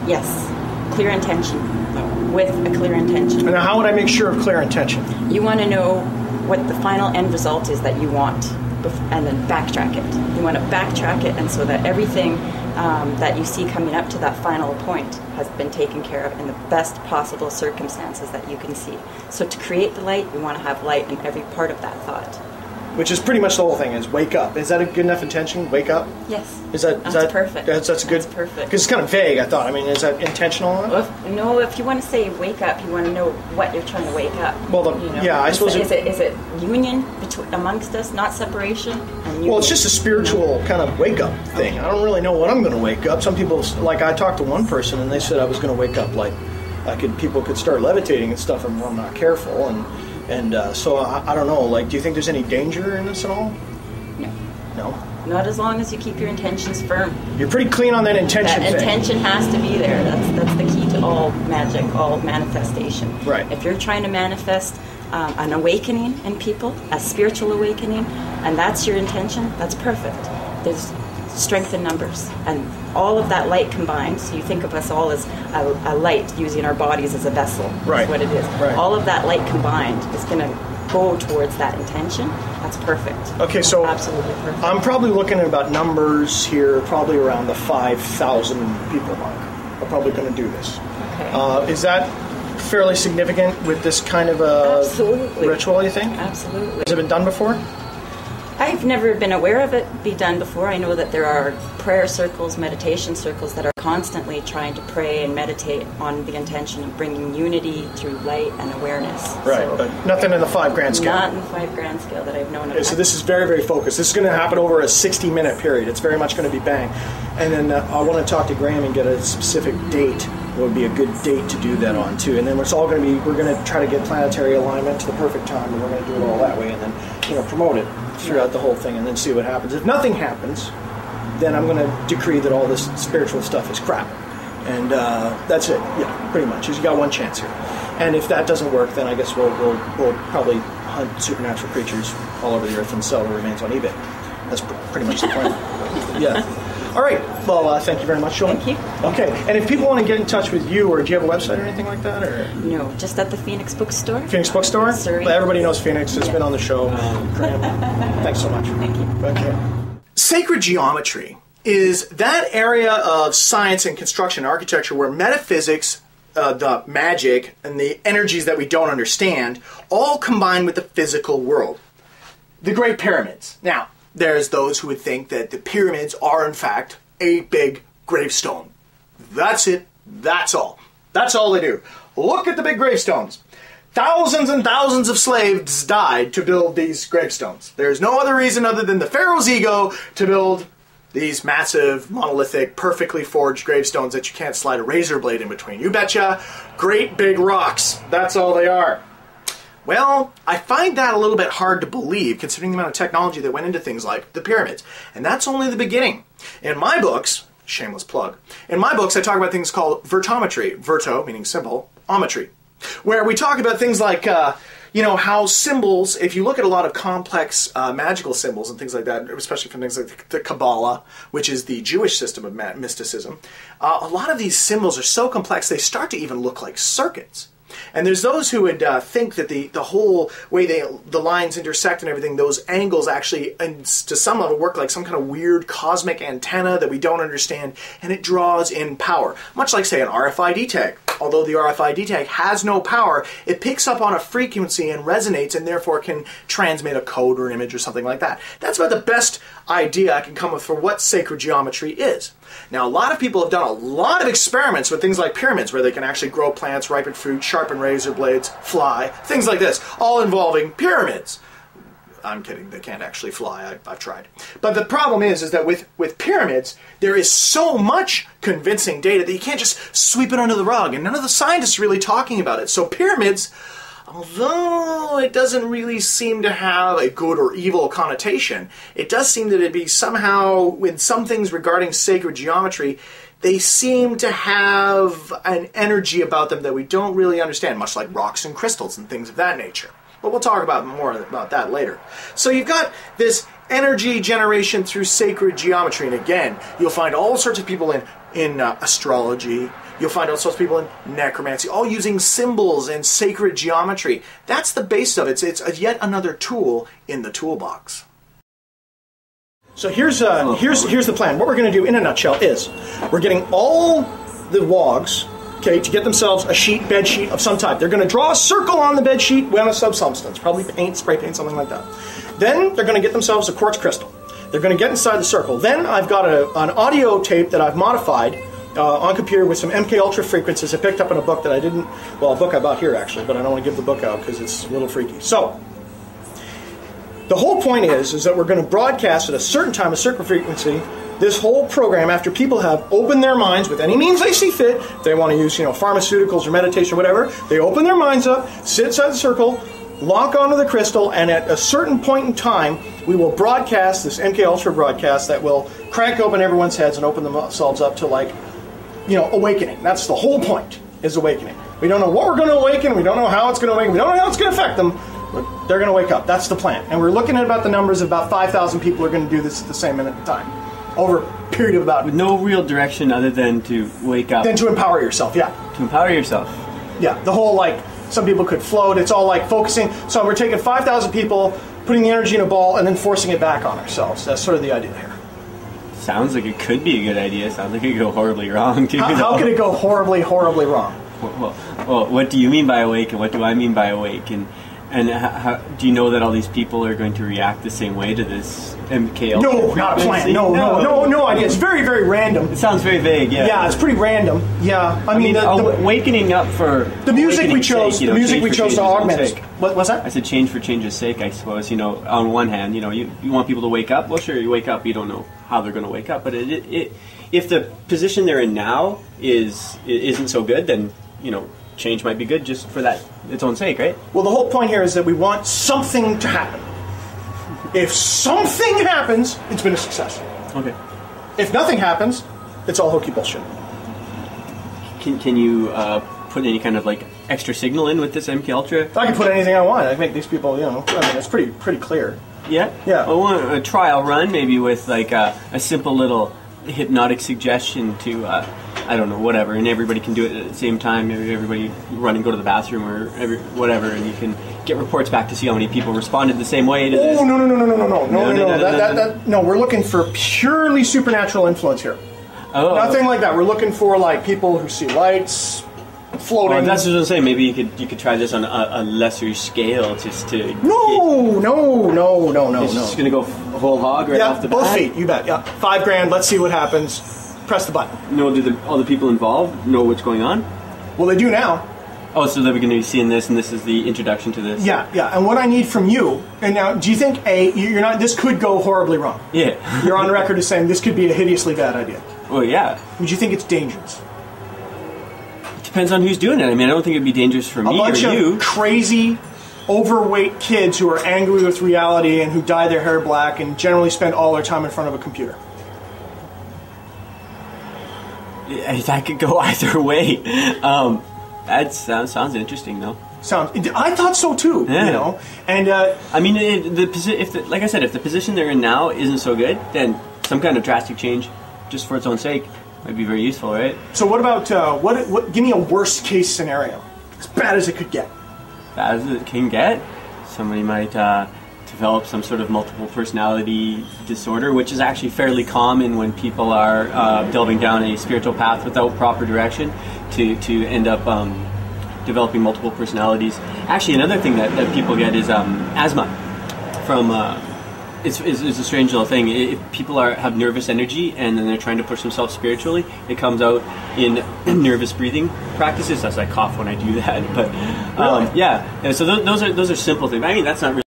Yes. Clear intention. With a clear intention. And how would I make sure of clear intention? You want to know what the final end result is that you want, and then backtrack it. You want to backtrack it, and so that everything that you see coming up to that final point has been taken care of in the best possible circumstances that you can see. So to create the light, you want to have light in every part of that thought. Which is pretty much the whole thing, is wake up. Is that a good enough intention? Wake up? Yes. Is that perfect. That's a good. That's perfect. Because it's kind of vague, I thought. I mean, is that intentional? Well, if you want to say wake up, you want to know what you're trying to wake up. Well, yeah, I suppose. Is it union amongst us, not separation? Well, it's just a spiritual kind of wake up thing. I don't really know what I'm going to wake up. Some people, like I talked to one person, and they said I was going to wake up like people could start levitating and stuff, and I'm not careful, and so I don't know. Like, do you think there's any danger in this at all? No. No. Not as long as you keep your intentions firm. You're pretty clean on that intention thing. That intention has to be there. That's the key to all magic, all manifestation. Right. If you're trying to manifest an awakening in people, a spiritual awakening, and that's your intention, that's perfect. There's strength in numbers, and all of that light combined. So you think of us all as a light, using our bodies as a vessel. Right. That's what it is. Right. All of that light combined is going to go towards that intention. That's perfect. Okay, so absolutely perfect. I'm probably looking at about numbers here, probably around the 5,000 people mark. I'm probably going to do this. Okay. Is that fairly significant with this kind of a ritual, you think? Absolutely. Has it been done before? I've never been aware of it be done before. I know that there are prayer circles, meditation circles that are constantly trying to pray and meditate on the intention of bringing unity through light and awareness. Right, so, but nothing in the 5 grand scale. Not in the 5 grand scale that I've known of. Okay, so this is very, very focused. This is going to happen over a 60-minute period. It's very much going to be bang. And then I want to talk to Graham and get a specific date. What would be a good date to do that on, too. And then it's all going to be, we're going to try to get planetary alignment to the perfect time, and we're going to do it all that way, and then, promote it throughout the whole thing, and then see what happens. If nothing happens, then I'm going to decree that all this spiritual stuff is crap. And that's it. Yeah, pretty much. You got one chance here. And if that doesn't work, then I guess we'll probably hunt supernatural creatures all over the earth and sell the remains on eBay. That's pretty much the plan. Yeah. All right. Well, thank you very much, Jolene. Thank you. Okay. And if people want to get in touch with you, or do you have a website or anything like that? Or No, just at the Phoenix Bookstore. Phoenix Bookstore? Surrey. Well, everybody knows Phoenix. It's been on the show. Graham, thanks so much. Thank you. Okay. Sacred geometry is that area of science and construction and architecture where metaphysics, the magic, and the energies that we don't understand all combine with the physical world. The Great Pyramids. Now, there's those who would think that the pyramids are, in fact, a big gravestone. That's it. That's all. That's all they do. Look at the big gravestones. Thousands and thousands of slaves died to build these gravestones. There's no other reason other than the pharaoh's ego to build these massive, monolithic, perfectly forged gravestones that you can't slide a razor blade in between. You betcha. Great big rocks. That's all they are. Well, I find that a little bit hard to believe, considering the amount of technology that went into things like the pyramids. And that's only the beginning. In my books, shameless plug, in my books I talk about things called vertometry, verto meaning symbol, ometry, where we talk about things like, how symbols, if you look at a lot of complex magical symbols and things like that, especially from things like the Kabbalah, which is the Jewish system of mysticism, a lot of these symbols are so complex they start to even look like circuits. And there's those who would think that the whole way the lines intersect and everything, those angles actually, and to some level, work like some kind of weird cosmic antenna that we don't understand, and it draws in power. Much like, say, an RFID tag. Although the RFID tag has no power, it picks up on a frequency and resonates, and therefore can transmit a code or an image or something like that. That's about the best idea I can come with for what sacred geometry is. Now, a lot of people have done a lot of experiments with things like pyramids, where they can actually grow plants, ripen fruit, sharpen razor blades, fly, things like this, all involving pyramids. I'm kidding, they can't actually fly, I've tried. But the problem is that with pyramids, there is so much convincing data that you can't just sweep it under the rug, and none of the scientists are really talking about it. So pyramids, although it doesn't really seem to have a good or evil connotation, it does seem that it'd be somehow, in some things regarding sacred geometry, they seem to have an energy about them that we don't really understand, much like rocks and crystals and things of that nature. But we'll talk about more about that later. So you've got this energy generation through sacred geometry, and again, you'll find all sorts of people in in astrology. You'll find all sorts of people in necromancy, all using symbols and sacred geometry. That's the base of it. It's yet another tool in the toolbox. So here's the plan. What we're going to do in a nutshell is we're getting all the wogs, okay, to get themselves a bed sheet of some type. They're going to draw a circle on the bed sheet with a substance, probably paint, spray paint, something like that. Then they're going to get themselves a quartz crystal. They're going to get inside the circle. Then I've got an audio tape that I've modified on computer with some MK Ultra frequencies I picked up in a book that I didn't, well, a book I bought here actually, but I don't want to give the book out because it's a little freaky. So, the whole point is that we're going to broadcast at a certain time, a certain frequency, this whole program after people have opened their minds with any means they see fit. If they want to use, pharmaceuticals or meditation or whatever, they open their minds up, sit inside the circle, lock onto the crystal, and at a certain point in time, we will broadcast this MK Ultra broadcast that will crack open everyone's heads and open themselves up to awakening. That's the whole point, is awakening. We don't know what we're going to awaken, we don't know how it's going to awaken, we don't know how it's going to affect them, but they're going to wake up. That's the plan. And we're looking at about the numbers of about 5,000 people are going to do this at the same minute of time, over a period of about... With no real direction other than to wake up. Then to empower yourself, yeah. To empower yourself. Yeah, the whole, some people could float, it's all focusing. So we're taking 5,000 people, putting the energy in a ball, and then forcing it back on ourselves. That's sort of the idea here. Sounds like it could be a good idea. Sounds like it could go horribly wrong, too. How could it go horribly, horribly wrong? Well, what do you mean by awake, and what do I mean by awake? And how, do you know that all these people are going to react the same way to this MK Ultra? No, not a plan. No idea. It's very, very random. It sounds very vague, yeah. Yeah, it's pretty random. Yeah, I mean awakening up for the music we chose. The music we chose to augment it. What's that? I said change for change's sake. I suppose on one hand, you want people to wake up. Well, sure, you wake up. You don't know how they're going to wake up, but if the position they're in now isn't so good, then change might be good just for its own sake, right? Well, the whole point here is that we want something to happen. If something happens, it's been a success. Okay. If nothing happens, it's all hokey bullshit. Can you put any kind of extra signal in with this MK Ultra? I can put anything I want. I can make these people, it's pretty clear. Yeah? Yeah. I want a trial run, maybe with a simple little hypnotic suggestion to, I don't know, whatever, and everybody can do it at the same time. Everybody run and go to the bathroom or whatever, and you can get reports back to see how many people responded the same way to this. Oh, no. We're looking for purely supernatural influence here. Oh. Nothing like that. We're looking for people who see lights, floating. Well, that's what I'm saying. Maybe you could try this on a lesser scale, just to. No. It's just gonna go whole hog right off the bat. Both feet. You bet. Yeah, $5,000. Let's see what happens. Press the button. Do all the people involved know what's going on? Well, they do now. Oh, so they're going to be seeing this, and this is the introduction to this. Yeah. And what I need from you, and now, do you think you're not? This could go horribly wrong. Yeah. You're on record as saying this could be a hideously bad idea. Well, yeah. Would you think it's dangerous? Depends on who's doing it. I mean, I don't think it'd be dangerous for me or you. A bunch of crazy, overweight kids who are angry with reality and who dye their hair black and generally spend all their time in front of a computer. That could go either way. That sounds interesting, though. I thought so too. Yeah. And I mean, like I said, if the position they're in now isn't so good, then some kind of drastic change, just for its own sake, might be very useful, right? So what about what? Give me a worst case scenario, as bad as it could get. Bad as it can get. Somebody might develop some sort of multiple personality disorder, which is actually fairly common when people are delving down a spiritual path without proper direction, to end up developing multiple personalities. Actually, another thing that people get is asthma. From it's a strange little thing. If people have nervous energy and then they're trying to push themselves spiritually, it comes out in nervous breathing practices. That's I cough when I do that. But really? yeah. So those are simple things. I mean, that's not really